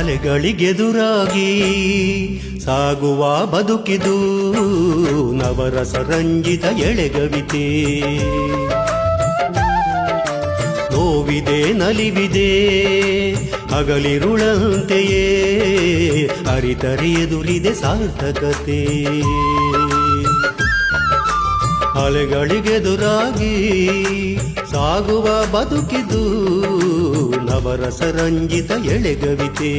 ಅಲೆಗಳಿಗೆದುರಾಗಿ ಸಾಗುವ ಬದುಕಿದು ನವರಸ ರಂಜಿತ ಎಳೆಗವಿತೆ. ನೋವಿದೆ ನಲಿವಿದೆ ಹಗಲಿರುಳಂತೆಯೇ ಅರಿತರಿಯೆದುರಿದೆ ಸಾರ್ಥಕತೆ. ಅಲೆಗಳಿಗೆದುರಾಗಿ ಸಾಗುವ ಬದುಕಿದು ನವರಸ ರಂಜಿತ ಎಳೆಗವಿತೆ.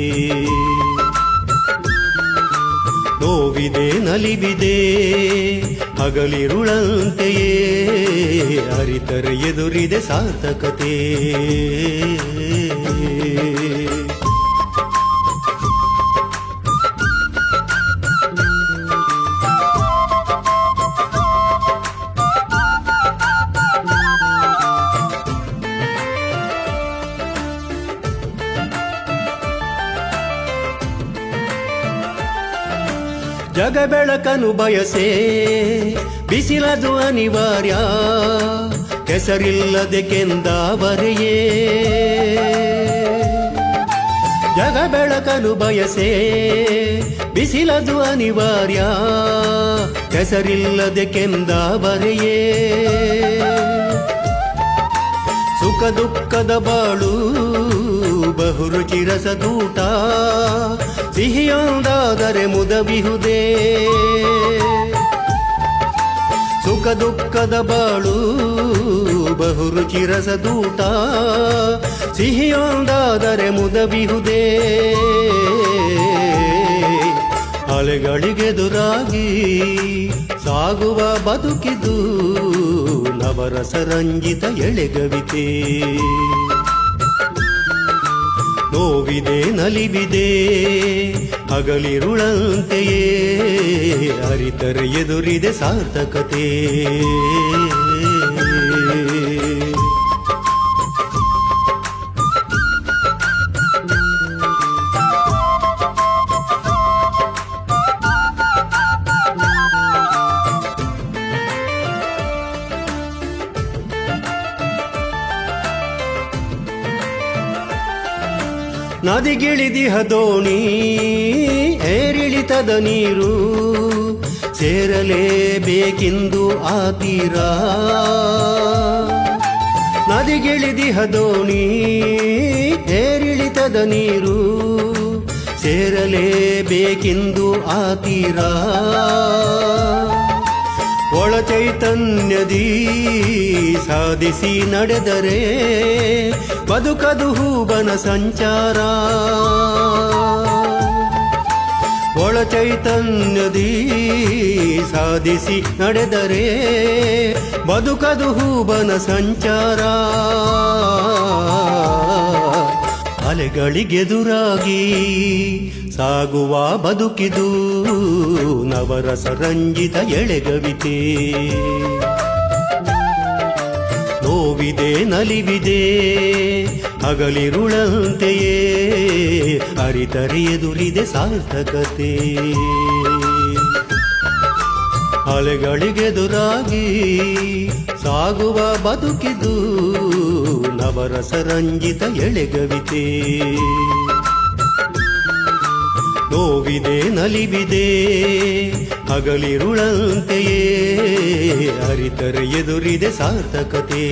ನೋವಿದೆ ನಲಿವಿದೆ ಹಗಲಿರುಳಂತೆಯೇ ಅರಿತರೆ ಎದುರಿದೆ ಸಾರ್ಥಕತೆ. ಜಗ ಬೆಳಕನು ಬಯಸೆ ಬಿಸಿಲದು ಅನಿವಾರ್ಯ ಕೆಸರಿಲ್ಲದೆ ಕೆಂದಾವರೆಯೇ. ಜಗ ಬೆಳಕನು ಬಯಸೆ ಬಿಸಿಲದು ಅನಿವಾರ್ಯ ಕೆಸರಿಲ್ಲದೆ ಕೆಂದಾವರೆಯೇ. ಸುಖ ದುಃಖದ ಬಾಳು ಬಹುರುಚಿ ರಸದೂಟ ಸಿಹಿಯೊಂದಾದರೆ ಮುದವಿಹುದೇ. ಸುಖ ದುಃಖದ ಬಾಳು ಬಹುರುಚಿ ರಸದೂಟ ಸಿಹಿಯೊಂದಾದರೆ ಮುದವಿಹುದೇ. ಅಲೆಗಳಿಗೆದುರಾಗಿ ಸಾಗುವ ಬದುಕಿದು ನವರಸ ರಂಜಿತ ಎಳೆಗವಿತೆ. ನೋವಿದೆ ನಲಿವಿದೆ ಹಗಲಿರುಳಂತೆಯೇ ಅರಿತರೆ ಎದುರಿದೆ ಸಾರ್ಥಕತೆ. ನದಿಗಿಳಿದಿಹ ದೋಣಿ ಏರಿಳಿತದ ನೀರು ಸೇರಲೇಬೇಕೆಂದು ಆ ತೀರ. ನದಿಗಿಳಿದಿಹ ದೋಣಿ ಏರಿಳಿತದ ನೀರು ಸೇರಲೇಬೇಕೆಂದು ಆ ತೀರ. ಒಳ ಚೈತನ್ಯದಿ ಸಾಧಿಸಿ ನಡೆದರೆ ಬದುಕದು ಹೂಬನ ಸಂಚಾರ. ಒಳ ಚೈತನ್ಯದಿ ಸಾಧಿಸಿ ನಡೆದರೆ ಬದುಕದು ಹೂಬನ ಸಂಚಾರ. ಅಲೆಗಳಿಗೆದುರಾಗಿ ಸಾಗುವ ಬದುಕಿದು ನವರಸ ರಂಜಿತ ಎಳೆಗವಿತೆ. ನೋವಿದೆ ನಲಿವಿದೆ ಹಗಲಿರುಳಂತೆಯೇ ಅರಿತರೆ ಎದುರಿದೆ ಸಾರ್ಥಕತೆ. ಅಲೆಗಳಿಗೆದುರಾಗಿ ಸಾಗುವ ಬದುಕಿದು ನವರಸ ರಂಜಿತ ಎಳೆಗವಿತೆ. ನೋವಿದೆ ನಲಿವಿದೆ ಹಗಲಿರುಳಂತೆಯೇ ಅರಿತರೆ ಎದುರಿದೆ ಸಾರ್ಥಕತೆ.